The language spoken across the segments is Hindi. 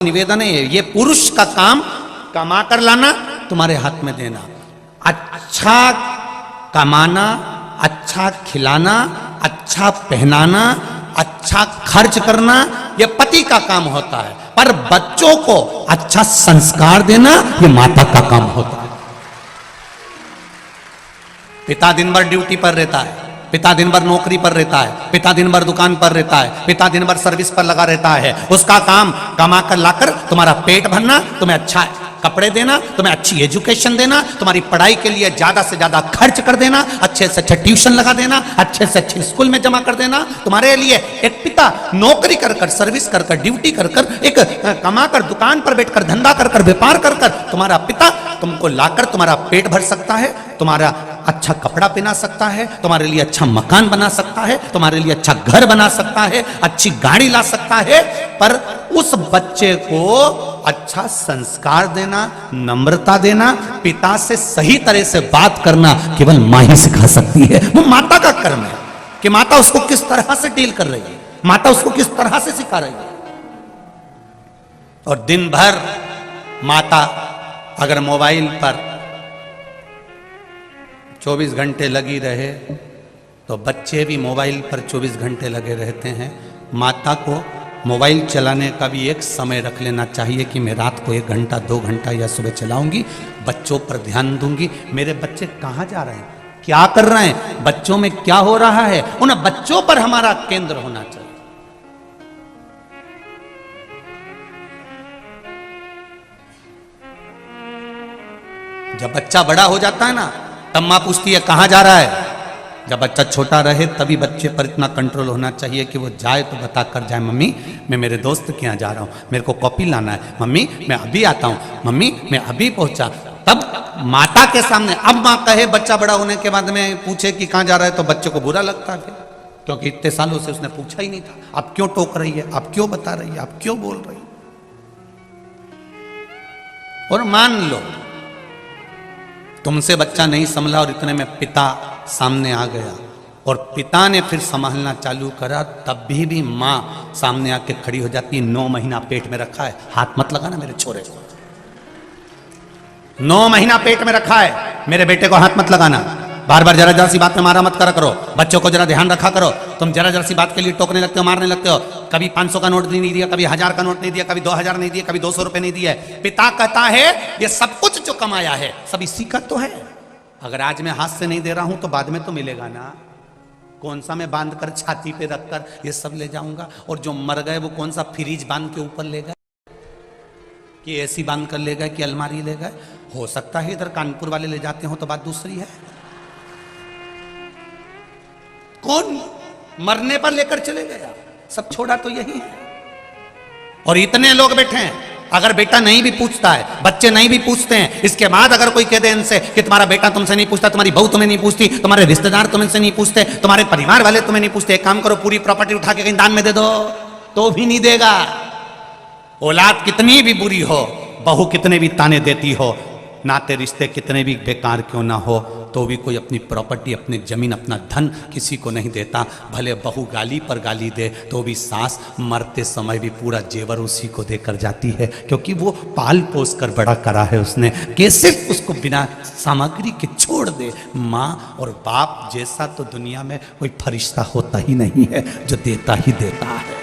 निवेदन है, ये पुरुष का काम कमा कर लाना, तुम्हारे हाथ में देना, अच्छा कमाना, अच्छा खिलाना, अच्छा पहनाना, अच्छा खर्च करना, यह पति का काम होता है। पर बच्चों को अच्छा संस्कार देना यह माता का काम होता है। पिता दिन भर ड्यूटी पर रहता है, पिता दिन भर नौकरी पर रहता है, पिता दिन भर दुकान पर रहता है, पिता दिन भर सर्विस पर लगा रहता है। उसका काम कमा कर लाकर तुम्हारा पेट भरना, तुम्हें अच्छा कपड़े देना, तुम्हें अच्छी एजुकेशन देना, तुम्हारी पढ़ाई के लिए ज्यादा से ज्यादा खर्च कर देना, अच्छे से अच्छे ट्यूशन लगा देना, अच्छे से अच्छे स्कूल में जमा कर देना। तुम्हारे लिए एक पिता नौकरी कर कर, सर्विस कर कर, ड्यूटी कर कर, एक कमा कर, दुकान पर बैठकर, धंधा कर कर, व्यापार कर कर, तुम्हारा पिता तुमको लाकर तुम्हारा पेट भर सकता है, तुम्हारा अच्छा कपड़ा पहना सकता है, तुम्हारे लिए अच्छा मकान बना सकता है, तुम्हारे लिए अच्छा घर बना सकता है, अच्छी गाड़ी ला सकता है। पर उस बच्चे को अच्छा संस्कार देना, नम्रता देना, पिता से सही तरह से बात करना केवल मां ही सिखा सकती है। वो माता का कर्म है कि माता उसको किस तरह से डील कर रही है, माता उसको किस तरह से सिखा रही है। और दिन भर माता अगर मोबाइल पर 24 घंटे लगी रहे तो बच्चे भी मोबाइल पर 24 घंटे लगे रहते हैं। माता को मोबाइल चलाने का भी एक समय रख लेना चाहिए कि मैं रात को 1 घंटा 2 घंटा या सुबह चलाऊंगी, बच्चों पर ध्यान दूंगी। मेरे बच्चे कहाँ जा रहे हैं, क्या कर रहे हैं, बच्चों में क्या हो रहा है, उन बच्चों पर हमारा केंद्र होना चाहिए। जब बच्चा बड़ा हो जाता है ना, तब मां पूछती है कहां जा रहा है। जब बच्चा छोटा रहे तभी बच्चे पर इतना कंट्रोल होना चाहिए कि वो जाए तो बता कर जाए, मम्मी मैं मेरे दोस्त के यहाँ जा रहा हूँ, मेरे को कॉपी लाना है, मम्मी मैं अभी आता हूँ, मम्मी मैं अभी पहुंचा। तब माता के सामने, अब माँ कहे बच्चा बड़ा होने के बाद में पूछे कि कहाँ जा रहा है तो बच्चे को बुरा लगता है, क्योंकि इतने सालों से उसने पूछा ही नहीं था। अब क्यों टोक रही है, अब क्यों बता रही है, अब क्यों बोल रही है। और मान लो तुमसे बच्चा नहीं संभला और इतने में पिता सामने आ गया और पिता ने फिर संभालना चालू करा, तब भी मां सामने आके खड़ी हो जाती है। 9 महीना पेट में रखा है, हाथ मत लगाना मेरे छोरे को। 9 महीना पेट में रखा है, मेरे बेटे को हाथ मत लगाना। बार बार जरा जरा सी बात में मारा मत करा करो, बच्चों को जरा ध्यान रखा करो। तुम जरा जरा सी बात के लिए टोकने लगते हो, मारने लगते हो। कभी 500 का नोट नहीं दिया, कभी 1000 का नोट नहीं दिया, कभी 2000 नहीं दिया, कभी 200 रुपए नहीं दिया। पिता कहता है ये सब कुछ जो कमाया है सब इसी का तो है। अगर आज मैं हाथ से नहीं दे रहा हूं तो बाद में तो मिलेगा ना। कौन सा मैं बांध कर छाती पे रखकर ये सब ले जाऊंगा, और जो मर गए वो कौन सा फ्रिज बांध के ऊपर ले गए, कि एसी बांध कर ले गए, कि अलमारी ले गए। हो सकता है इधर कानपुर वाले ले जाते हो तो बात दूसरी है। कौन मरने पर लेकर चले गया, सब छोड़ा तो यही है। और इतने लोग बैठे हैं, अगर बेटा नहीं भी पूछता है, बच्चे नहीं भी पूछते हैं, इसके बाद अगर कोई कह दे इनसे कि तुम्हारा बेटा तुमसे नहीं पूछता, तुम्हारी बहू तुम्हें नहीं पूछती, तुम्हारे रिश्तेदार तुमसे नहीं पूछते, तुम्हारे परिवार वाले तुम्हें नहीं पूछते, एक काम करो पूरी प्रॉपर्टी उठा के कहीं दान में दे दो, तो भी नहीं देगा। औलाद कितनी भी बुरी हो, बहू कितने भी ताने देती हो, नाते रिश्ते कितने भी बेकार क्यों ना हो, तो भी कोई अपनी प्रॉपर्टी, अपनी जमीन, अपना धन किसी को नहीं देता। भले बहू गाली पर गाली दे तो भी सास मरते समय भी पूरा जेवर उसी को देकर जाती है, क्योंकि वो पाल पोस कर बड़ा करा है उसने, कि सिर्फ उसको बिना सामग्री के छोड़ दे। माँ और बाप जैसा तो दुनिया में कोई फरिश्ता होता ही नहीं है, जो देता ही देता है।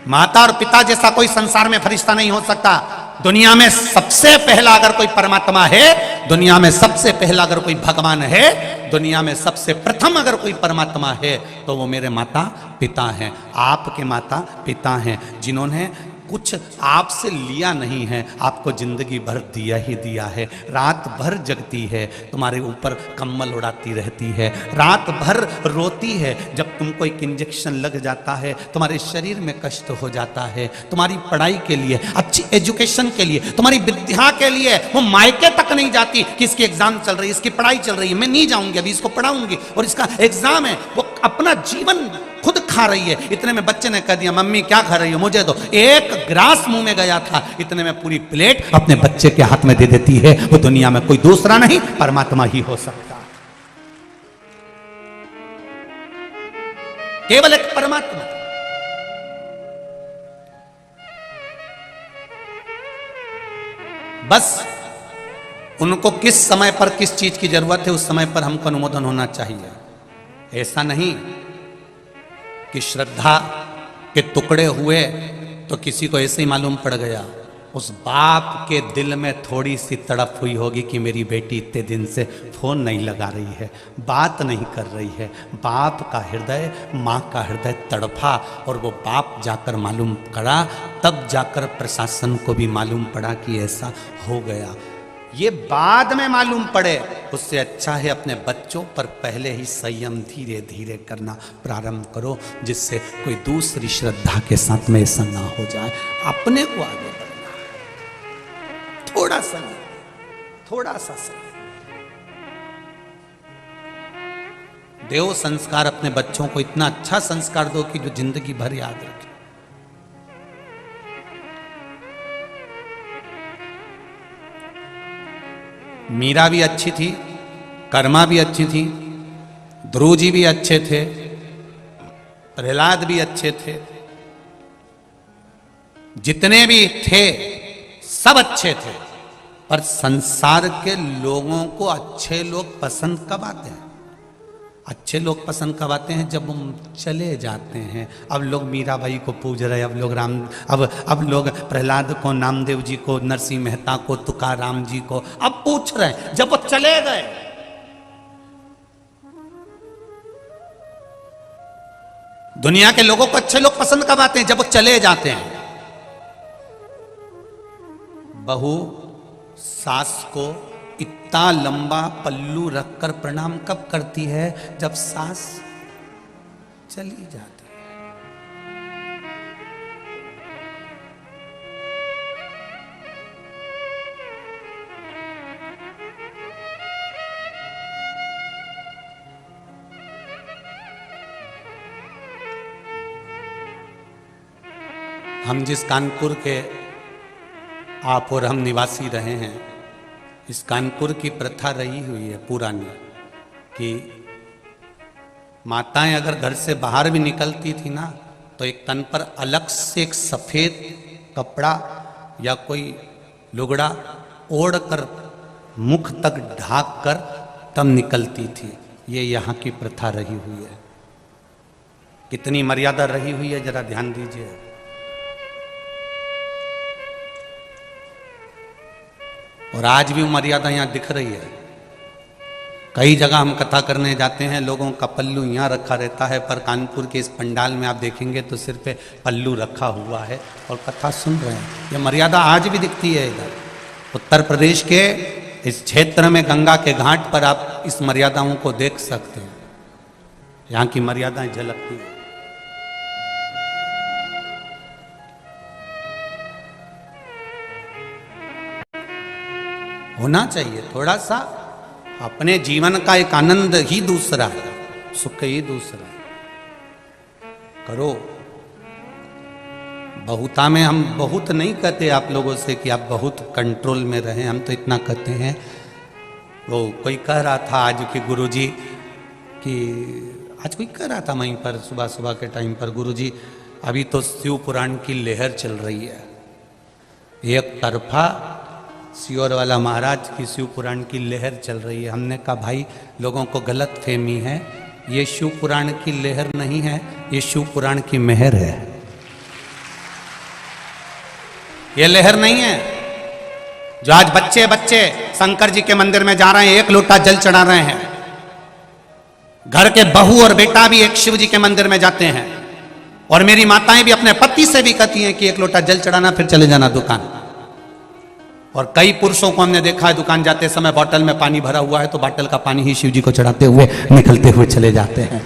माता और पिता जैसा कोई संसार में फरिश्ता नहीं हो सकता। दुनिया में सबसे पहला अगर कोई परमात्मा है, दुनिया में सबसे पहला अगर कोई भगवान है, दुनिया में सबसे प्रथम अगर कोई परमात्मा है तो वो मेरे माता पिता हैं। आपके माता पिता हैं जिन्होंने कुछ आपसे लिया नहीं है, आपको जिंदगी भर दिया ही दिया है। रात भर जगती है, तुम्हारे ऊपर कम्बल उड़ाती रहती है, रात भर रोती है जब तुमको एक इंजेक्शन लग जाता है, तुम्हारे शरीर में कष्ट हो जाता है। तुम्हारी पढ़ाई के लिए, अच्छी एजुकेशन के लिए, तुम्हारी विद्या के लिए वो मायके तक नहीं जाती कि इसकी एग्जाम चल रही है, इसकी पढ़ाई चल रही है, मैं नहीं जाऊंगी, अभी इसको पढ़ाऊंगी और इसका एग्जाम है। वो अपना जीवन खुद खा रही है। इतने में बच्चे ने कह दिया मम्मी क्या खा रही हो, मुझे दो। एक ग्रास मुंह में गया था, इतने में पूरी प्लेट अपने बच्चे के हाथ में दे देती है। वो दुनिया में कोई दूसरा नहीं, परमात्मा ही हो सकता, केवल एक परमात्मा। बस उनको किस समय पर किस चीज की जरूरत है उस समय पर हमको अनुमोदन होना चाहिए। ऐसा नहीं कि श्रद्धा के टुकड़े हुए तो किसी को ऐसे ही मालूम पड़ गया। उस बाप के दिल में थोड़ी सी तड़प हुई होगी कि मेरी बेटी इतने दिन से फोन नहीं लगा रही है, बात नहीं कर रही है। बाप का हृदय, माँ का हृदय तड़पा और वो बाप जाकर मालूम करा, तब जाकर प्रशासन को भी मालूम पड़ा कि ऐसा हो गया। ये बाद में मालूम पड़े, उससे अच्छा है अपने बच्चों पर पहले ही संयम धीरे धीरे करना प्रारंभ करो, जिससे कोई दूसरी श्रद्धा के साथ में ऐसा ना हो जाए। अपने को आगे बढ़ना, थोड़ा सा समय देव संस्कार अपने बच्चों को इतना अच्छा संस्कार दो कि जो जिंदगी भर याद रखे। मीरा भी अच्छी थी, कर्मा भी अच्छी थी, ध्रुव जी भी अच्छे थे, प्रहलाद भी अच्छे थे, जितने भी थे सब अच्छे थे। पर संसार के लोगों को अच्छे लोग पसंद कब आते हैं? अच्छे लोग पसंद कब आते हैं? जब हम चले जाते हैं। अब लोग मीराबाई को पूज रहे, अब लोग अब लोग प्रहलाद को, नामदेव जी को, नरसिंह मेहता को, तुकाराम जी को अब पूछ रहे हैं जब वो चले गए। दुनिया के लोगों को अच्छे लोग पसंद कब आते हैं? जब वो चले जाते हैं। बहू सास को इतना लंबा पल्लू रखकर प्रणाम कब करती है? जब सास चली जाती है। हम जिस कानपुर के आप और हम निवासी रहे हैं, इस कानपुर की प्रथा रही हुई है पुरानी कि माताएं अगर घर से बाहर भी निकलती थी ना, तो एक तन पर अलग से एक सफेद कपड़ा या कोई लुगड़ा ओढ़ कर मुख तक ढाक कर तब निकलती थी। ये यहाँ की प्रथा रही हुई है। कितनी मर्यादा रही हुई है, जरा ध्यान दीजिए। और आज भी वो मर्यादा यहाँ दिख रही है। कई जगह हम कथा करने जाते हैं, लोगों का पल्लू यहाँ रखा रहता है, पर कानपुर के इस पंडाल में आप देखेंगे तो सिर पे पल्लू रखा हुआ है और कथा सुन रहे हैं। ये मर्यादा आज भी दिखती है। इधर उत्तर प्रदेश के इस क्षेत्र में गंगा के घाट पर आप इस मर्यादाओं को देख सकते हैं। यहाँ की मर्यादाएं झलकती हैं। होना चाहिए थोड़ा सा। अपने जीवन का एक आनंद ही दूसरा है, सुख ही दूसरा है। करो। बहुता में हम बहुत नहीं कहते आप लोगों से कि आप बहुत कंट्रोल में रहें, हम तो इतना कहते हैं। वो कोई कह रहा था आज के गुरुजी कि आज कोई कह रहा था वहीं पर सुबह सुबह के टाइम पर, गुरुजी अभी तो शिव पुराण की लहर चल रही है, एक तरफा सियोर वाला महाराज की शिव पुराण की लहर चल रही है। हमने कहा भाई लोगों को गलत फहमी है, ये शिव पुराण की लहर नहीं है, ये शिव पुराण की मेहर है। ये लहर नहीं है। जो आज बच्चे बच्चे शंकर जी के मंदिर में जा रहे हैं, एक लोटा जल चढ़ा रहे हैं। घर के बहू और बेटा भी एक शिव जी के मंदिर में जाते हैं। और मेरी माताएं भी अपने पति से भी कहती हैं कि एक लोटा जल चढ़ाना फिर चले जाना दुकान। और कई पुरुषों को हमने देखा है दुकान जाते समय बोतल में पानी भरा हुआ है तो बोतल का पानी ही शिव जी को चढ़ाते हुए निकलते हुए चले जाते हैं।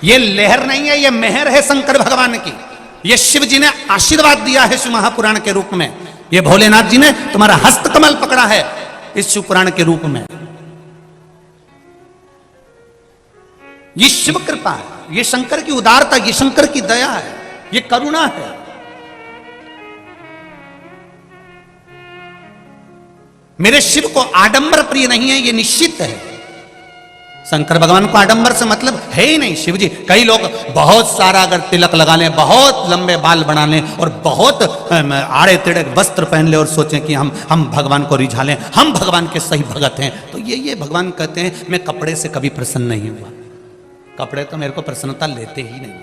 ये लहर नहीं है, ये मेहर है शंकर भगवान की। ये शिव जी ने आशीर्वाद दिया है शिव महापुराण के रूप में। ये भोलेनाथ जी ने तुम्हारा हस्त कमल पकड़ा है इस शिव पुराण के रूप में। ये शिव कृपा है, ये शंकर की उदारता, ये शंकर की दया है, ये करुणा है। मेरे शिव को आडंबर प्रिय नहीं है, ये निश्चित है। शंकर भगवान को आडंबर से मतलब है ही नहीं। शिव जी, कई लोग बहुत सारा अगर तिलक लगा लें, बहुत लंबे बाल बना लें और बहुत आड़े तिड़े वस्त्र पहन ले और सोचें कि हम भगवान को रिझा लें, हम भगवान के सही भगत हैं, तो ये भगवान कहते हैं मैं कपड़े से कभी प्रसन्न नहीं हुआ। कपड़े तो मेरे को प्रसन्नता लेते ही नहीं।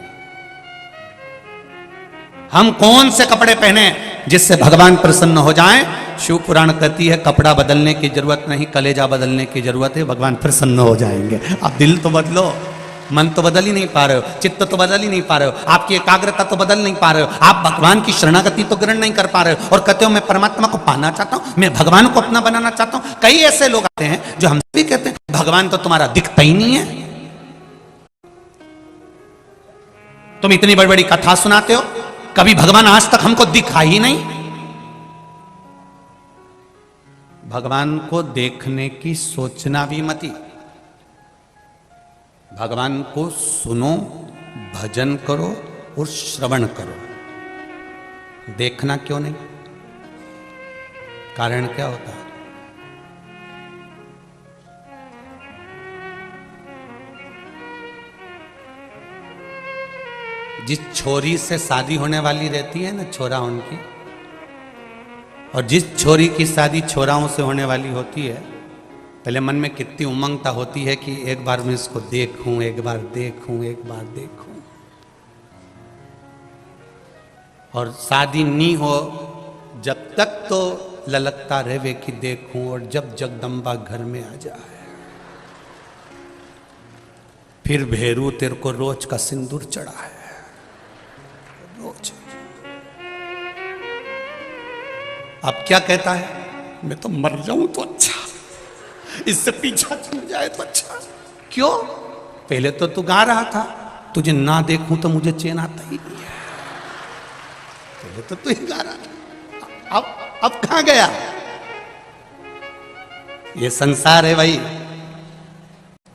हम कौन से कपड़े पहने जिससे भगवान प्रसन्न हो जाएं? शिव पुराण कहती है कपड़ा बदलने की जरूरत नहीं, कलेजा बदलने की जरूरत है, भगवान प्रसन्न हो जाएंगे। आप दिल तो बदलो, मन तो बदल ही नहीं पा रहे हो, चित्त तो बदल ही नहीं पा रहे हो, आपकी एकाग्रता तो बदल नहीं पा रहे हो, आप भगवान की शरणागति तो ग्रहण नहीं कर पा रहे हो और कहते हो मैं परमात्मा को पाना चाहता हूं, मैं भगवान को अपना बनाना चाहता हूं। कई ऐसे लोग आते हैं जो हमसे भी कहते हैं भगवान तो तुम्हारा दिखता ही नहीं है, तुम इतनी बड़ी बड़ी कथा सुनाते हो, कभी भगवान आज तक हमको दिखा ही नहीं। भगवान को देखने की सोचना भी मती। भगवान को सुनो, भजन करो और श्रवण करो। देखना क्यों नहीं? कारण क्या होता है? जिस छोरी से शादी होने वाली रहती है ना, छोरा उनकी, और जिस छोरी की शादी छोराओं से होने वाली होती है, पहले मन में कितनी उमंगता होती है कि एक बार मैं इसको देखूं, एक बार देखूं, एक बार देखूं। और शादी नहीं हो जब तक तो ललकता रहे कि देखूं, और जब जगदम्बा घर में आ जाए फिर भेरू तेरे को रोज का सिंदूर चढ़ा है, रोज। अब क्या कहता है? मैं तो मर जाऊं तो अच्छा, इससे पीछा छूट जाए तो अच्छा। क्यों? पहले तो तू गा रहा था तुझे ना देखूं तो मुझे चैन आता ही नहीं है, पहले तो तू ही गा रहा था, अब कहां गया? ये संसार है भाई।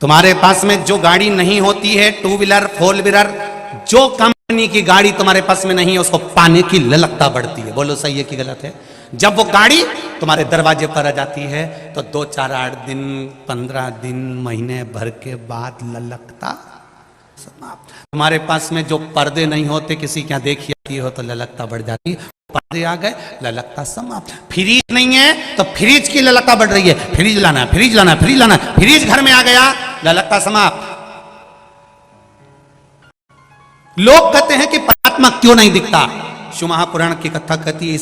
तुम्हारे पास में जो गाड़ी नहीं होती है, टू व्हीलर, फोर व्हीलर, जो कंपनी की गाड़ी तुम्हारे पास में नहीं है, उसको पाने की ललकता बढ़ती है। बोलो सही है कि गलत है? जब वो गाड़ी तुम्हारे दरवाजे पर आ जाती है तो 2, 4, 8 दिन, 15 दिन, महीने भर के बाद ललकता समाप्त। तुम्हारे पास में जो पर्दे नहीं होते, किसी क्या देखी जाती हो तो ललकता बढ़ जाती है, पर्दे आ गए ललकता समाप्त। फ्रिज नहीं है तो फ्रिज की ललकता बढ़ रही है, फ्रिज लाना, फ्रिज लाना, फ्रिज लाना, फ्रिज घर में आ गया, ललकता समाप्त। लोग कहते हैं कि परमात्मा क्यों नहीं दिखता? शिव महापुराण की कथा कहती है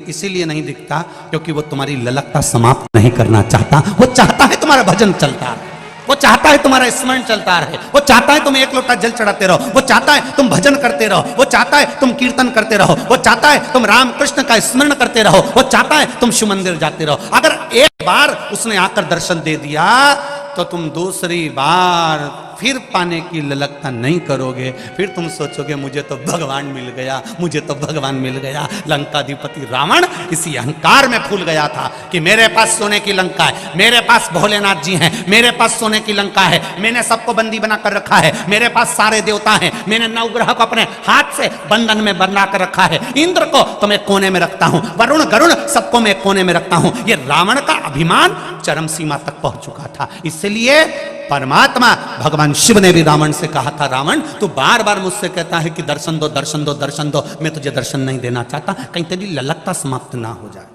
इसीलिए नहीं दिखता क्योंकि वो तुम्हारी ललकता समाप्त नहीं करना चाहता। वो चाहता है तुम्हारा भजन चलता रहे, वो चाहता है तुम्हारा स्मरण चलता रहे, वो चाहता है तुम एक लोटा जल चढ़ाते रहो, वो चाहता है तुम भजन करते रहो, वो चाहता है तुम कीर्तन करते रहो, वो चाहता है तुम राम कृष्ण का स्मरण करते रहो, वो चाहता है तुम शिव मंदिर जाते रहो। अगर एक बार उसने आकर दर्शन दे दिया तो तुम दूसरी बार फिर पाने की ललकता नहीं करोगे, फिर तुम सोचोगे मुझे तो भगवान मिल गया, मुझे तो भगवान मिल गया। लंकाधिपति रावण इसी अहंकार में फूल गया था कि मेरे पास सोने की लंका है, मेरे पास भोलेनाथ जी हैं, मेरे पास सोने की लंका है, मैंने सबको बंदी बना कर रखा है, मेरे पास सारे देवता हैं, मैंने नवग्रह को अपने हाथ से बंधन में बना कर रखा है, इंद्र को तो मैं कोने में रखता हूं, वरुण गरुण सबको मैं कोने में रखता हूं। ये रावण का अभिमान चरम सीमा तक पहुंच चुका था। इसलिए परमात्मा भगवान शिव ने भी रावण से कहा था, रावण तू बार बार मुझसे कहता है कि दर्शन दो, दर्शन दो, दर्शन दो, मैं तुझे दर्शन नहीं देना चाहता, कहीं तेरी ललकता समाप्त ना हो जाए,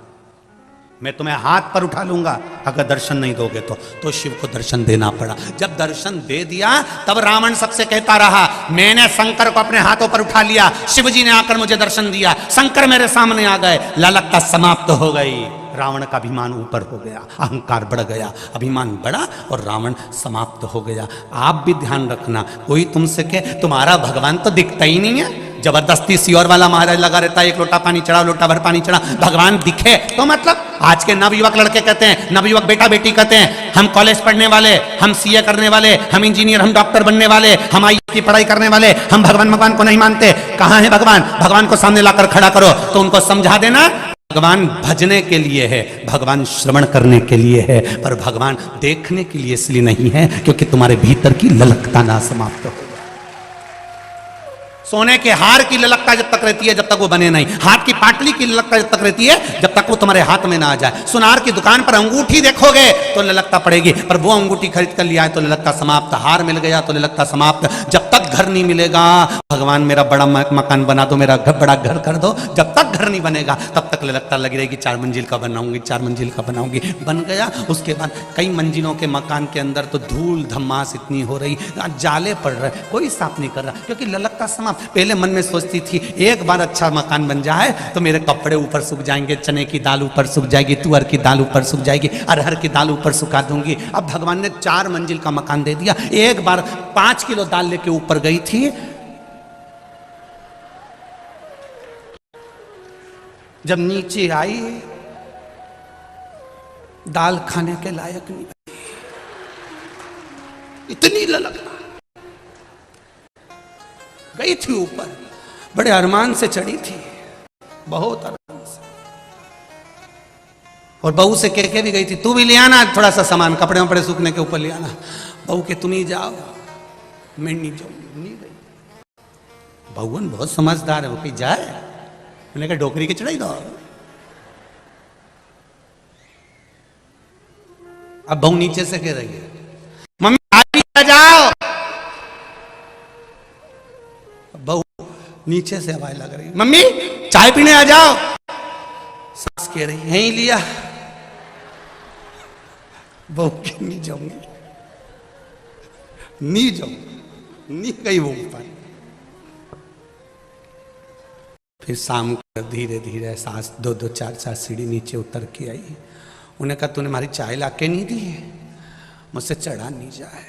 मैं तुम्हें हाथ पर उठा लूंगा अगर दर्शन नहीं दोगे तो शिव को दर्शन देना पड़ा। जब दर्शन दे दिया तब रावण सबसे कहता रहा, मैंने शंकर को अपने हाथों पर उठा लिया, शिव जी ने आकर मुझे दर्शन दिया, शंकर मेरे सामने आ गए, ललकता समाप्त हो गई। रावण का अभिमान ऊपर हो गया, अहंकार बढ़ गया, अभिमान बढ़ा और रावण समाप्त हो गया। आप भी ध्यान रखना, कोई तुमसे कहे तुम्हारा भगवान तो दिखता ही नहीं है, जबरदस्ती सियोर वाला महाराज लगा रहता है, एक लोटा पानी चढ़ा, लोटा भर पानी चढ़ा, भगवान दिखे तो मतलब आज के नवयुवक लड़के कहते हैं, नवयुवक बेटा बेटी कहते हैं, हम कॉलेज पढ़ने वाले, हम सीए करने वाले, हम इंजीनियर, हम डॉक्टर बनने वाले, हम आईएएस की पढ़ाई करने वाले, हम भगवान को नहीं मानते। कहां है भगवान? भगवान को सामने लाकर खड़ा करो तो उनको समझा देना भगवान भजने के लिए है, भगवान श्रवण करने के लिए है, पर भगवान देखने के लिए इसलिए नहीं है क्योंकि तुम्हारे भीतर की ललकता ना समाप्त हो। सोने के हार की ललकता जब तक रहती है जब तक वो बने नहीं, हाथ की पाटली की ललकता जब तक रहती है जब तक वो तुम्हारे हाथ में ना आ जाए। सुनार की दुकान पर अंगूठी देखोगे तो ललकता ललकता पड़ेगी, पर वो अंगूठी खरीद कर लिया है तो ललकता समाप्त, हार मिल गया तो ललकता समाप्त। जब तक घर नहीं मिलेगा, भगवान मेरा बड़ा मकान बना दो, मेरा बड़ा घर कर दो, जब तक घर नहीं बनेगा तब तक ललकता लगी रहेगी 4 मंजिल का बनाऊंगी, 4 मंजिल का बनाऊंगी। बन गया, उसके बाद कई मंजिलों के मकान के अंदर तो धूल धम्मास इतनी हो रही, जाले पड़ रहे, कोई साफ नहीं कर रहा, क्योंकि ललकता समाप्त। पहले मन में सोचती थी एक बार अच्छा मकान बन जाए तो मेरे कपड़े ऊपर सूख जाएंगे, चने की दाल ऊपर सूख जाएगी, तुअर की दाल ऊपर सूख जाएगी, अरहर की दाल ऊपर सुखा दूंगी। अब भगवान ने 4 मंजिल का मकान दे दिया। एक बार 5 किलो दाल लेके ऊपर गई थी, जब नीचे आई दाल खाने के लायक नहीं, इतनी ललकता। गई थी ऊपर, बड़े अरमान से चढ़ी थी, बहुत अरमान से, और बहू से कह के भी गई थी तू भी ले आना थोड़ा सा सामान, कपड़े वपड़े सूखने के ऊपर ले आना। बहू के तुम ही जाओ, मैं नहीं जाऊंगी, नहीं गई। बहुवन बहुत समझदार है, वो कहीं जाए, मैंने कहा डोकरी के चढ़ाई दो। अब बहू नीचे से कह रही है मम्मी आ जाओ, बहू नीचे से आवाज लग रही, मम्मी चाय पीने आ जाओ। सास कह रही यहीं लिया, बहू की नहीं जाऊंगी, नहीं जाऊंगी, नहीं गई वो ऊपर। फिर शाम को धीरे धीरे सास 2-2 4-4 सीढ़ी नीचे उतर के आई। उन्हें कहा तूने हमारी चाय ला के नहीं दी, मुझसे चढ़ा नहीं जाए।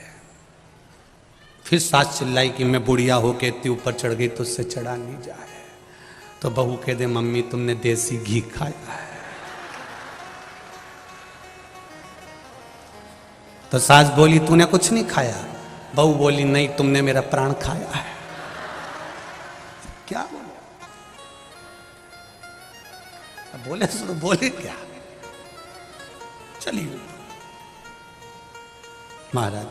फिर सास चिल्लाई कि मैं बुढ़िया होके इतनी ऊपर चढ़ गई तो उससे चढ़ा नहीं जाए। तो बहू कह दे मम्मी तुमने देसी घी खाया है। तो सास बोली तूने कुछ नहीं खाया। बहू बोली नहीं तुमने मेरा प्राण खाया है। क्या बोले? बोले तो बोले क्या? चलिए महाराज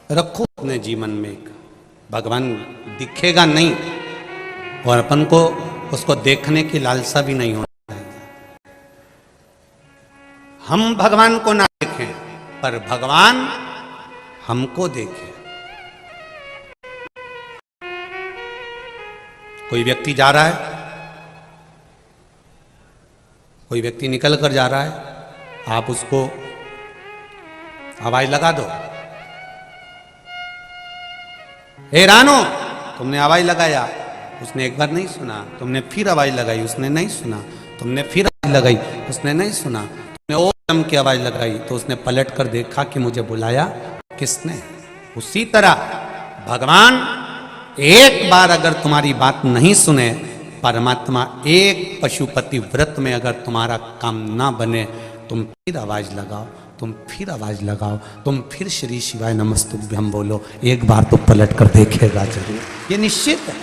रखो अपने जीवन में एक भगवान दिखेगा नहीं और अपन को उसको देखने की लालसा भी नहीं होनी चाहिए। हम भगवान को ना देखें पर भगवान हमको देखे। कोई व्यक्ति जा रहा है, कोई व्यक्ति निकल कर जा रहा है, आप उसको आवाज लगा दो, ए रानो, तुमने आवाज लगाया, उसने एक बार नहीं सुना, तुमने फिर आवाज लगाई, उसने नहीं सुना, तुमने फिर आवाज लगाई, उसने नहीं सुना, तुमने और दम की आवाज लगाई तो उसने पलट कर देखा कि मुझे बुलाया किसने। उसी तरह भगवान एक बार अगर तुम्हारी बात नहीं सुने, परमात्मा एक पशुपति व्रत में अगर तुम्हारा काम ना बने, तुम फिर आवाज लगाओ, तुम फिर आवाज लगाओ, तुम फिर श्री शिवाय नमस्तुभ्यम बोलो, एक बार तो पलट कर देखेगा जरूर, ये निश्चित है।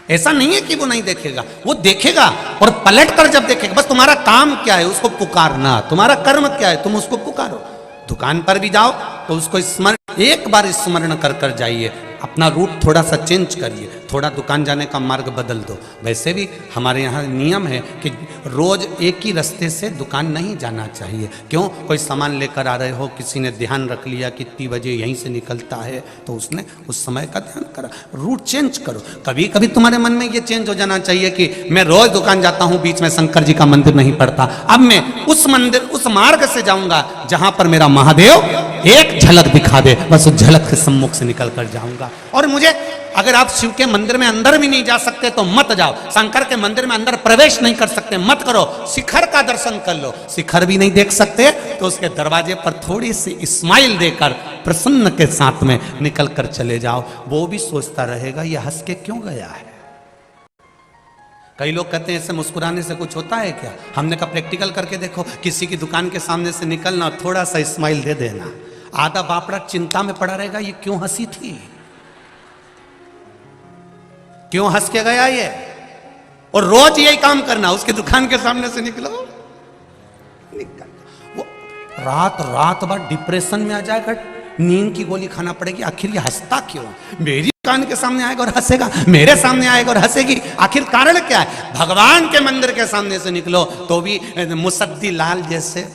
ऐसा नहीं है कि वो नहीं देखेगा, वो देखेगा और पलट कर जब देखेगा। बस तुम्हारा काम क्या है? उसको पुकारना। तुम्हारा कर्म क्या है? तुम उसको पुकारो। दुकान पर भी जाओ तो उसको स्मरण, एक बार स्मरण कर कर जाइए। अपना रूट थोड़ा सा चेंज करिए, थोड़ा दुकान जाने का मार्ग बदल दो। वैसे भी हमारे यहाँ नियम है कि रोज एक ही रास्ते से दुकान नहीं जाना चाहिए। क्यों? कोई सामान लेकर आ रहे हो, किसी ने ध्यान रख लिया कि इतनी बजे यहीं से निकलता है, तो उसने उस समय का ध्यान करा। रूट चेंज करो। कभी कभी तुम्हारे मन में ये चेंज हो जाना चाहिए कि मैं रोज दुकान जाता हूँ, बीच में शंकर जी का मंदिर नहीं पड़ता, अब मैं उस मंदिर, उस मार्ग से जाऊंगा जहां पर मेरा महादेव एक झलक दिखा दे, बस उस झलक के सम्मुख से निकल कर जाऊंगा। और मुझे, अगर आप शिव के मंदिर में अंदर भी नहीं जा सकते तो मत जाओ। शंकर के मंदिर में अंदर प्रवेश नहीं कर सकते, मत करो। शिखर का दर्शन कर लो। शिखर भी नहीं देख सकते तो उसके दरवाजे पर थोड़ी सी स्माइल देकर प्रसन्न के साथ में निकल कर चले जाओ। वो भी सोचता रहेगा ये हंस के क्यों गया है। कई लोग कहते हैं ऐसे मुस्कुराने से कुछ होता है क्या? हमने कहा प्रैक्टिकल करके देखो। किसी की दुकान के सामने से निकलना और थोड़ा सा स्माइल दे देना, आधा बापड़ा चिंता में पड़ा रहेगा, ये क्यों हंसी थी, क्यों हंस के गया ये। और रोज यही काम करना, उसके दुकान के सामने से निकलो, निकल वो रात रात भर डिप्रेशन में आ जाएगा, नींद की गोली खाना पड़ेगी, आखिर ये हंसता क्यों? मेरी कान के सामने आएगा और हंसेगा, मेरे सामने आएगा और हंसेगी, आखिर कारण क्या है? भगवान के मंदिर के सामने से निकलो तो भी मुसद्दी लाल जैसे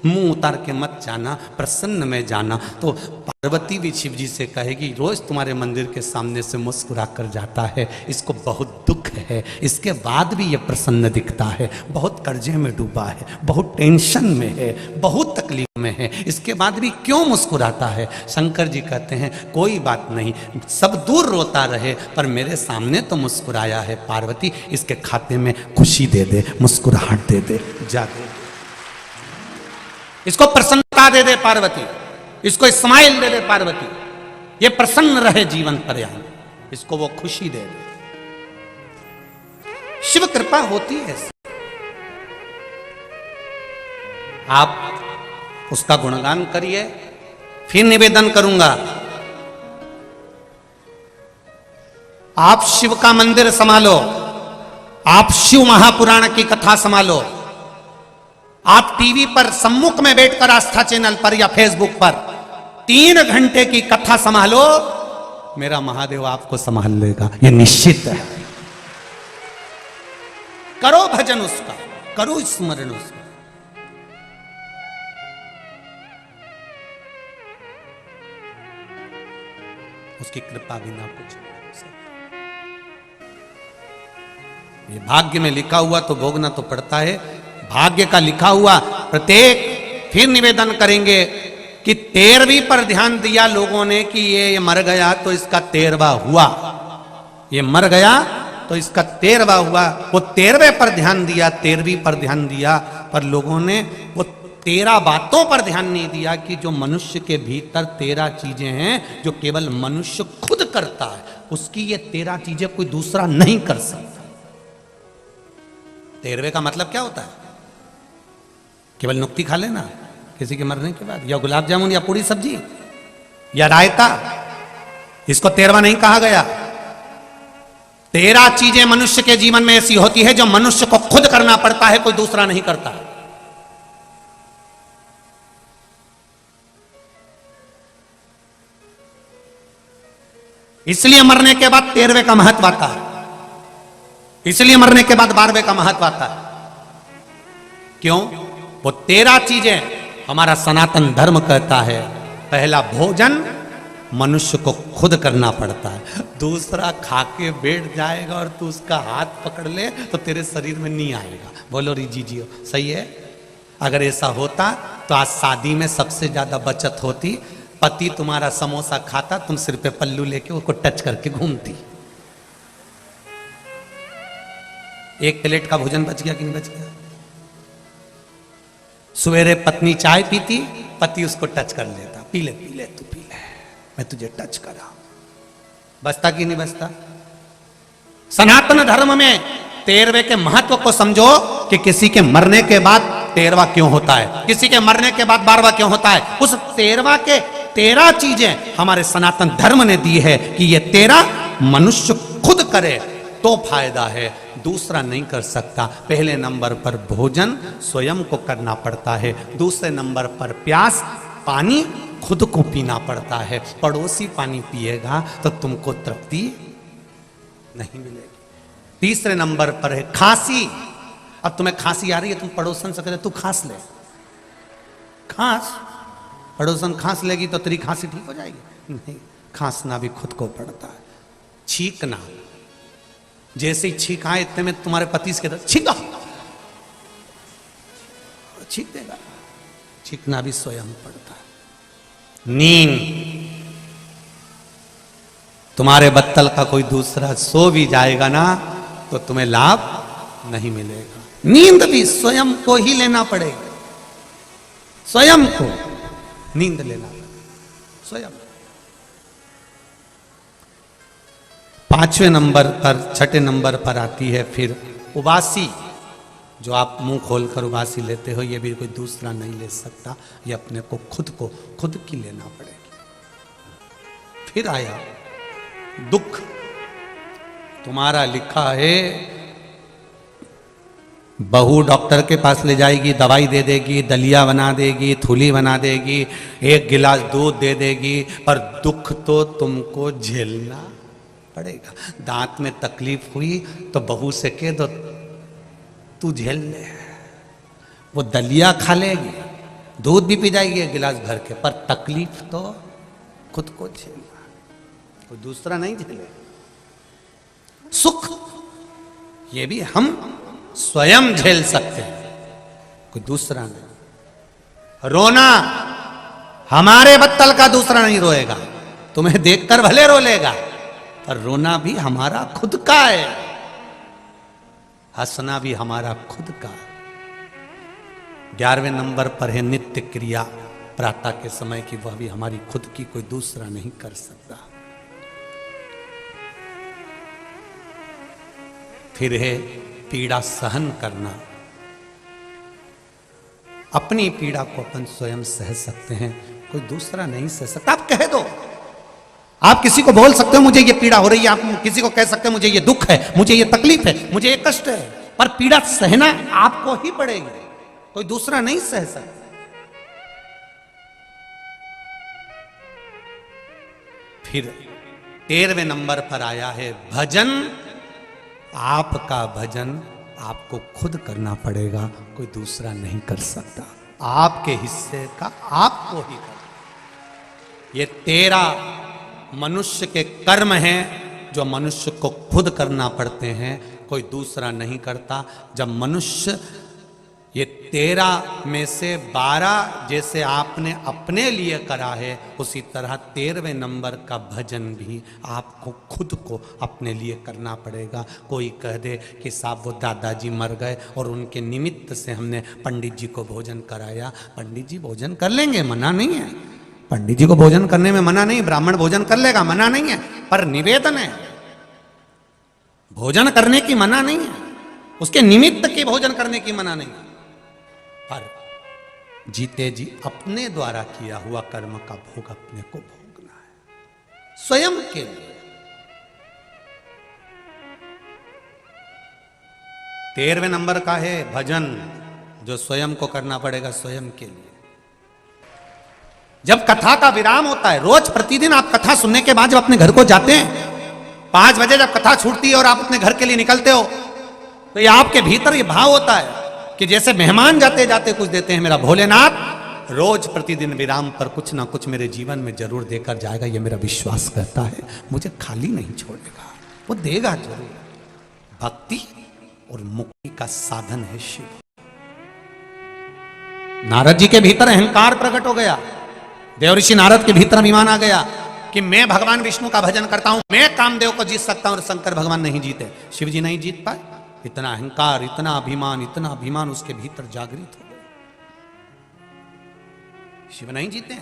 मुंह उतार के मत जाना, प्रसन्न में जाना। तो पार्वती भी शिव जी से कहेगी, रोज तुम्हारे मंदिर के सामने से मुस्कुरा कर जाता है, इसको बहुत दुख है, इसके बाद भी ये प्रसन्न दिखता है, बहुत कर्जे में डूबा है, बहुत टेंशन में है, बहुत तकलीफ में है, इसके बाद भी क्यों मुस्कुराता है? शंकर जी कहते हैं कोई बात नहीं, सब दूर रोता रहे पर मेरे सामने तो मुस्कुराया है। पार्वती इसके खाते में खुशी दे दे, मुस्कुराहट दे दे, जा दे, इसको प्रसन्नता दे दे पार्वती, इसको स्माइल दे दे पार्वती, ये प्रसन्न रहे जीवन पर्यंत, इसको वो खुशी दे दे। शिव कृपा होती है। आप उसका गुणगान करिए। फिर निवेदन करूंगा, आप शिव का मंदिर संभालो, आप शिव महापुराण की कथा संभालो, आप टीवी पर सम्मुख में बैठकर आस्था चैनल पर या फेसबुक पर 3 घंटे की कथा संभालो, मेरा महादेव आपको संभाल लेगा, यह निश्चित है। करो भजन उसका, करो स्मरण उसका। उसकी कृपा बिना कुछ नहीं हो सकता। ये भाग्य में लिखा हुआ तो भोगना तो पड़ता है। भाग्य का लिखा हुआ प्रत्येक, फिर निवेदन करेंगे कि 13वीं पर ध्यान दिया लोगों ने कि ये मर गया तो इसका 13वां हुआ, ये मर गया तो इसका 13वां हुआ। वो 13वें पर ध्यान दिया, 13वीं पर ध्यान दिया, पर लोगों ने वो 13 बातों पर ध्यान नहीं दिया कि जो मनुष्य के भीतर 13 चीजें हैं जो केवल मनुष्य खुद करता है, उसकी ये 13 चीजें कोई दूसरा नहीं कर सकता। 13वें का मतलब क्या होता है? केवल नुक्ती खा लेना किसी के मरने के बाद, या गुलाब जामुन या पूरी सब्जी या रायता, इसको 13वां नहीं कहा गया। 13 चीजें मनुष्य के जीवन में ऐसी होती है जो मनुष्य को खुद करना पड़ता है, कोई दूसरा नहीं करता। इसलिए मरने के बाद 13वें का महत्व आता है, इसलिए मरने के बाद 12वें का महत्व आता है। क्यों? वो 13 चीजें हमारा सनातन धर्म कहता है। पहला, भोजन मनुष्य को खुद करना पड़ता है। दूसरा, खा के बैठ जाएगा और तू उसका हाथ पकड़ ले तो तेरे शरीर में नहीं आएगा। बोलो रिजी जी, सही है? अगर ऐसा होता तो आज शादी में सबसे ज्यादा बचत होती। पति तुम्हारा समोसा खाता, तुम सिर पे पल्लू लेके उसको टच करके घूमती। एक प्लेट का भोजन बच गया कि नहीं बच गया? सवेरे पत्नी चाय पीती, पति उसको टच कर लेता, पी ले तू पी ले, मैं तुझे टच करा। बचता कि नहीं बचता? सनातन धर्म में 13वें के महत्व को समझो कि किसी के मरने के बाद 13वां क्यों होता है, किसी के मरने के बाद 12वां क्यों होता है। उस 13वां के 13 चीजें हमारे सनातन धर्म ने दी है कि ये 13 मनुष्य खुद करे तो फायदा है, दूसरा नहीं कर सकता। पहले नंबर पर भोजन स्वयं को करना पड़ता है, दूसरे नंबर पर प्यास, पानी खुद को पीना पड़ता है। पड़ोसी पानी पिएगा तो तुमको तृप्ति नहीं मिलेगी। तीसरे नंबर पर है खांसी। अब तुम्हें खांसी आ रही है, तुम पड़ोसन से कहते तू खांस ले, खांस, पड़ोसन खांस लेगी तो तेरी खांसी ठीक हो जाएगी? नहीं, खांसना भी खुद को पड़ता है। छींकना, जैसे ही छींक आए इतने में तुम्हारे पति से कहते छींका, छींक देगा। छींकना भी स्वयं पड़ता है। नींद, तुम्हारे बत्तल का कोई दूसरा सो भी जाएगा ना तो तुम्हें लाभ नहीं मिलेगा। नींद भी स्वयं को ही लेना पड़ेगा, स्वयं को नींद लेना पड़ेगा, स्वयं। 5वें नंबर पर, 6ठे नंबर पर आती है फिर उबासी। जो आप मुंह खोलकर उबासी लेते हो, ये भी कोई दूसरा नहीं ले सकता, ये अपने को खुद की लेना पड़ेगी। फिर आया दुख। तुम्हारा लिखा है बहू डॉक्टर के पास ले जाएगी, दवाई दे देगी, दलिया बना देगी, थूली बना देगी, एक गिलास दूध दे देगी, पर दुख तो तुमको झेलना पड़ेगा। दांत में तकलीफ हुई तो बहू से कह दो तू झेल ले, वो दलिया खा लेगी, दूध भी पी जाएगी एक गिलास भर के, पर तकलीफ तो खुद को झेलना, कोई दूसरा नहीं झेले। सुख ये भी हम स्वयं झेल सकते हैं, कोई दूसरा नहीं। रोना हमारे बत्तल का दूसरा नहीं रोएगा, तुम्हें देखकर भले रो लेगा, पर रोना भी हमारा खुद का है, हंसना भी हमारा खुद का। 11वें नंबर पर है नित्य क्रिया प्रातः के समय की, वह भी हमारी खुद की, कोई दूसरा नहीं कर सकता। फिर है पीड़ा सहन करना, अपनी पीड़ा को अपन स्वयं सह सकते हैं, कोई दूसरा नहीं सह सकता। आप कह दो, आप किसी को बोल सकते हो मुझे ये पीड़ा हो रही है, आप किसी को कह सकते हो मुझे ये दुख है, मुझे ये तकलीफ है, मुझे ये कष्ट है, पर पीड़ा सहना आपको ही पड़ेगी, कोई दूसरा नहीं सह सकता। फिर 13वें नंबर पर आया है भजन। आपका भजन आपको खुद करना पड़ेगा, कोई दूसरा नहीं कर सकता, आपके हिस्से का आपको ही करना। ये 13 मनुष्य के कर्म हैं जो मनुष्य को खुद करना पड़ते हैं, कोई दूसरा नहीं करता। जब मनुष्य ये 13 में से 12 जैसे आपने अपने लिए करा है, उसी तरह 13वें नंबर का भजन भी आपको खुद को अपने लिए करना पड़ेगा। कोई कह दे कि साहब वो दादाजी मर गए और उनके निमित्त से हमने पंडित जी को भोजन कराया, पंडित जी भोजन कर लेंगे, मना नहीं है, पंडित जी को भोजन करने में मना नहीं, ब्राह्मण भोजन कर लेगा, मना नहीं है, पर निवेदन है, भोजन करने की मना नहीं है, उसके निमित्त के भोजन करने की मना नहीं है, पर जीते जी अपने द्वारा किया हुआ कर्म का भोग अपने को भोगना है, स्वयं के लिए। 13वें नंबर का है भजन, जो स्वयं को करना पड़ेगा, स्वयं के लिए। जब कथा का विराम होता है, रोज प्रतिदिन आप कथा सुनने के बाद जब अपने घर को जाते हैं, 5 बजे जब कथा छूटती है और आप अपने घर के लिए निकलते हो, तो ये आपके भीतर ये भाव होता है कि जैसे मेहमान जाते जाते कुछ देते हैं, मेरा भोलेनाथ रोज प्रतिदिन विराम पर कुछ ना कुछ मेरे जीवन में जरूर देकर जाएगा, ये मेरा विश्वास करता है, मुझे खाली नहीं छोड़ेगा, वो देगा जरूर। भक्ति और मुक्ति का साधन है शिव। नारद जी के भीतर अहंकार प्रकट हो गया, देवऋषि नारद के भीतर अभिमान आ गया कि मैं भगवान विष्णु का भजन करता हूं, मैं कामदेव को जीत सकता हूं, और शंकर भगवान नहीं जीते, शिव जी नहीं जीत पाए। इतना अहंकार, इतना अभिमान उसके भीतर जागृत हो गया, शिव नहीं जीते।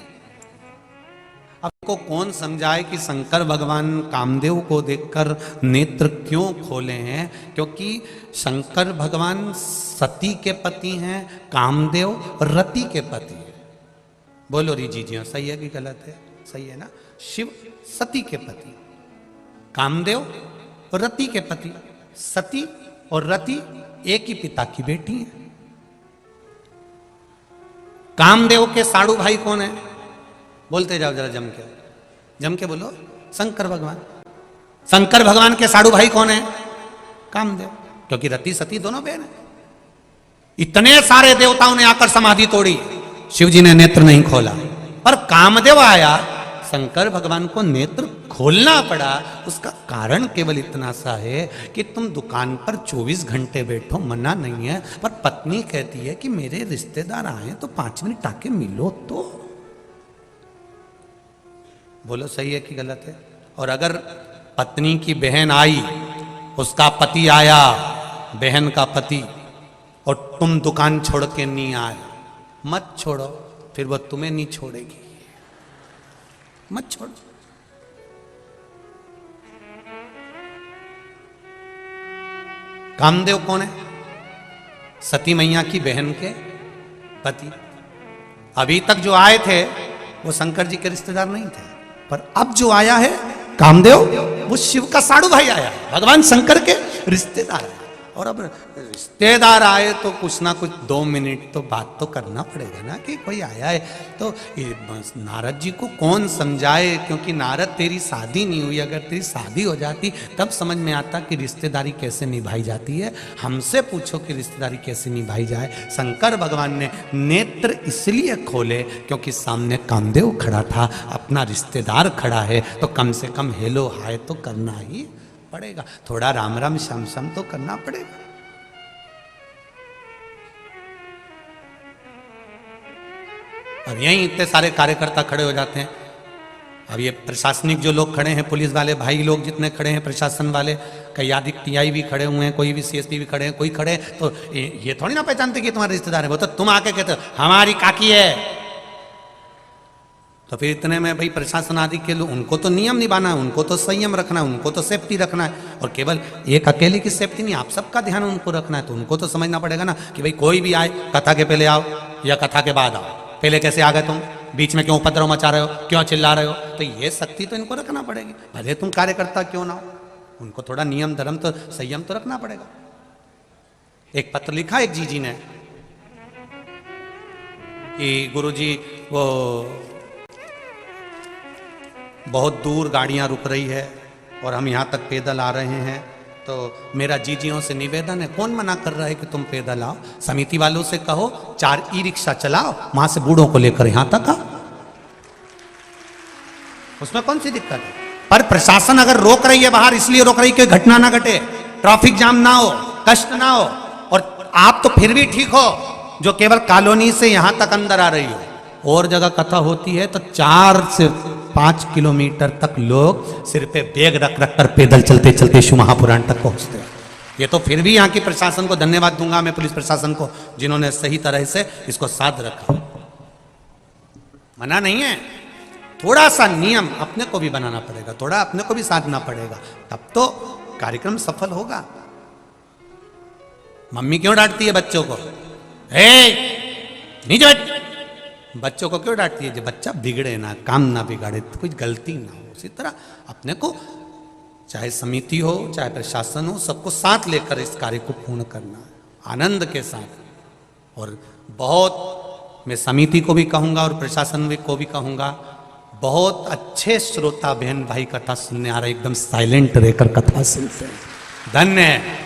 अब को कौन समझाए कि शंकर भगवान कामदेव को देखकर नेत्र क्यों खोले हैं? क्योंकि शंकर भगवान सती के पति हैं, कामदेव रति के पति है। बोलो रीजी जी, सही है कि गलत है? सही है ना। शिव सती के पति, कामदेव रति के पति। सती और रति एक ही पिता की बेटी है। कामदेव के साड़ू भाई कौन है? बोलते जाओ जरा, जम के बोलो। शंकर भगवान। शंकर भगवान के साड़ू भाई कौन है? कामदेव, क्योंकि रति सती दोनों बहन है। इतने सारे देवताओं ने आकर समाधि तोड़ी, शिव जी ने नेत्र नहीं खोला, पर कामदेव आया, शंकर भगवान को नेत्र खोलना पड़ा। उसका कारण केवल इतना सा है कि तुम दुकान पर 24 घंटे बैठो, मना नहीं है, पर पत्नी कहती है कि मेरे रिश्तेदार आए तो 5 मिनट आके मिलो तो। बोलो सही है कि गलत है? और अगर पत्नी की बहन आई, उसका पति आया, बहन का पति, और तुम दुकान छोड़ के नहीं आए, मत छोड़ो, फिर वो तुम्हें नहीं छोड़ेगी, मत छोड़ो। कामदेव कौन है? सती मैया की बहन के पति। अभी तक जो आए थे वो शंकर जी के रिश्तेदार नहीं थे, पर अब जो आया है कामदेव, वो शिव का साड़ू भाई आया, भगवान शंकर के रिश्तेदार है। और अब रिश्तेदार आए तो कुछ ना कुछ 2 मिनट तो बात तो करना पड़ेगा ना, कि कोई आया है तो नारद जी को कौन समझाए, क्योंकि नारद तेरी शादी नहीं हुई, अगर तेरी शादी हो जाती तब समझ में आता कि रिश्तेदारी कैसे निभाई जाती है। हमसे पूछो कि रिश्तेदारी कैसे निभाई जाए। शंकर भगवान ने नेत्र इसलिए खोले क्योंकि सामने कामदेव खड़ा था, अपना रिश्तेदार खड़ा है, तो कम से कम हेलो हाय तो करना ही पड़ेगा, थोड़ा राम राम श्याम श्याम तो करना पड़ेगा। अब यहीं इतने सारे कार्यकर्ता खड़े हो जाते हैं। अब ये प्रशासनिक जो लोग खड़े हैं, पुलिस वाले भाई लोग जितने खड़े हैं, प्रशासन वाले, कई आदि टीआई भी खड़े हुए हैं, कोई भी सीएसपी भी खड़े हैं, कोई खड़े हैं, तो ये थोड़ी ना पहचानते कि तुम्हारे रिश्तेदार है। वो तो तुम आके कहते हो हमारी काकी है, तो फिर इतने में भाई प्रशासन आदि के लोग, उनको तो नियम निभाना है, उनको तो संयम रखना है, उनको तो सेफ्टी रखना है, और केवल एक अकेले की सेफ्टी नहीं, आप सबका ध्यान उनको रखना है। तो उनको तो समझना पड़ेगा ना कि भाई कोई भी आए, कथा के पहले आओ या कथा के बाद आओ, पहले कैसे आ गए तुम, बीच में क्यों उपद्रव मचा रहे हो, क्यों चिल्ला रहे हो, तो ये शक्ति तो इनको रखना पड़ेगी, भले तुम कार्यकर्ता क्यों ना हो, उनको थोड़ा नियम धर्म तो संयम तो रखना पड़ेगा। एक पत्र लिखा एक जी ने कि गुरुजी वो बहुत दूर गाड़ियां रुक रही है और हम यहाँ तक पैदल आ रहे हैं, तो मेरा जीजियों से निवेदन है, कौन मना कर रहा है कि तुम पैदल आओ, समिति वालों से कहो 4 ई-रिक्शा चलाओ, वहां से बूढ़ों को लेकर यहां तक आओ, उसमें कौन सी दिक्कत है। पर प्रशासन अगर रोक रही है बाहर, इसलिए रोक रही है कि घटना ना घटे, ट्रैफिक जाम ना हो, कष्ट ना हो, और आप तो फिर भी ठीक हो जो केवल कॉलोनी से यहां तक अंदर आ रही हो। और जगह कथा होती है तो 4 से 5 किलोमीटर तक लोग सिर पे बैग रख रख कर पैदल चलते चलते शिव महापुराण तक पहुंचते हैं। ये तो फिर भी यहाँ की प्रशासन को धन्यवाद दूंगा मैं, पुलिस प्रशासन को, जिन्होंने सही तरह से इसको साध रखा। मना नहीं है, थोड़ा सा नियम अपने को भी बनाना पड़ेगा, थोड़ा अपने को भी साधना पड़ेगा, तब तो कार्यक्रम सफल होगा। मम्मी क्यों डांटती है बच्चों को, नीचे बैठ, बच्चों को क्यों डांटती है, जब बच्चा बिगड़े ना, काम ना बिगाड़े, तो कुछ गलती ना हो। उसी तरह अपने को, चाहे समिति हो चाहे प्रशासन हो, सबको साथ लेकर इस कार्य को पूर्ण करना है, आनंद के साथ। और बहुत मैं समिति को भी कहूंगा और प्रशासन को भी कहूंगा, बहुत अच्छे श्रोता बहन भाई कथा सुनने आ रहे, एकदम साइलेंट रहकर कथा सुनते हैं, धन्य है।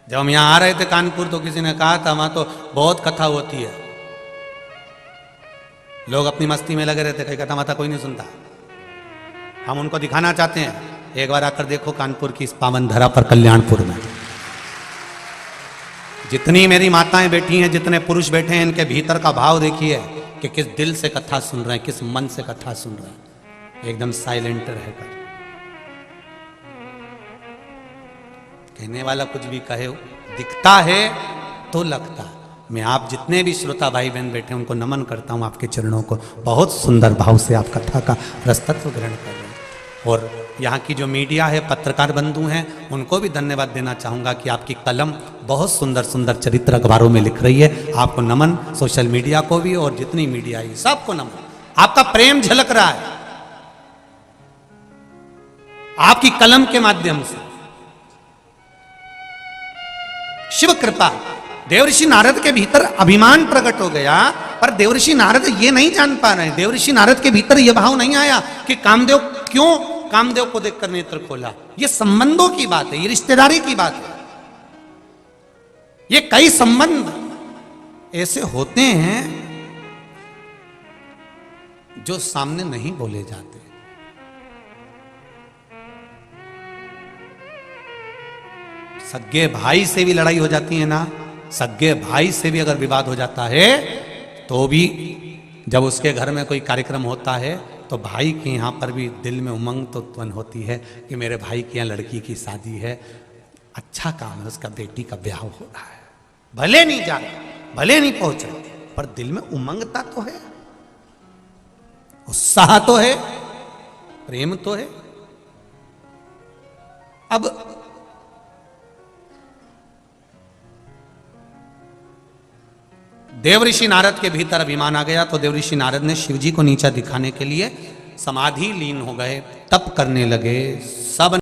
जब हम यहाँ आ रहे थे कानपुर तो किसी ने कहा था वहां तो बहुत कथा होती है, लोग अपनी मस्ती में लगे रहते, कहीं कथा माथा कोई नहीं सुनता। हम उनको दिखाना चाहते हैं, एक बार आकर देखो कानपुर की इस पावन धरा पर, कल्याणपुर में जितनी मेरी माताएं बैठी हैं, जितने पुरुष बैठे हैं, इनके भीतर का भाव देखिए कि किस दिल से कथा सुन रहे हैं, किस मन से कथा सुन रहे हैं, एकदम साइलेंट रहकर। कहने वाला कुछ भी कहे, दिखता है तो लगता। मैं आप जितने भी श्रोता भाई बहन बैठे हैं उनको नमन करता हूं, आपके चरणों को, बहुत सुंदर भाव से आप कथा का रसतत्व ग्रहण कर रहे हैं। और यहाँ की जो मीडिया है, पत्रकार बंधु हैं, उनको भी धन्यवाद देना चाहूँगा कि आपकी कलम बहुत सुंदर सुंदर चरित्र अखबारों में लिख रही है। आपको नमन, सोशल मीडिया को भी, और जितनी मीडिया है सबको नमन। आपका प्रेम झलक रहा है आपकी कलम के माध्यम से। शिव कृपा, देवऋषि नारद के भीतर अभिमान प्रकट हो गया, पर देवऋषि नारद ये नहीं जान पा रहे हैं, देवऋषि नारद के भीतर यह भाव नहीं आया कि कामदेव क्यों कामदेव को देखकर नेत्र खोला। ये संबंधों की बात है, ये रिश्तेदारी की बात है। ये कई संबंध ऐसे होते हैं जो सामने नहीं बोले जाते। सगे भाई से भी लड़ाई हो जाती है ना, सगे भाई से भी अगर विवाद हो जाता है तो भी जब उसके घर में कोई कार्यक्रम होता है तो भाई के यहाँ पर भी दिल में उमंग तो उत्पन्न होती है कि मेरे भाई के यहाँ लड़की की शादी है, अच्छा काम है, उसका बेटी का ब्याह हो रहा है। भले नहीं जा रहा, भले नहीं पहुंच रहे, पर दिल में उमंगता तो है, उत्साह तो है, प्रेम तो है। अब देवऋषि नारद के भीतर अभिमान आ गया तो देवऋषि नारद ने शिवजी को नीचा दिखाने के लिए समाधि लीन हो गए, तप करने लगे। सब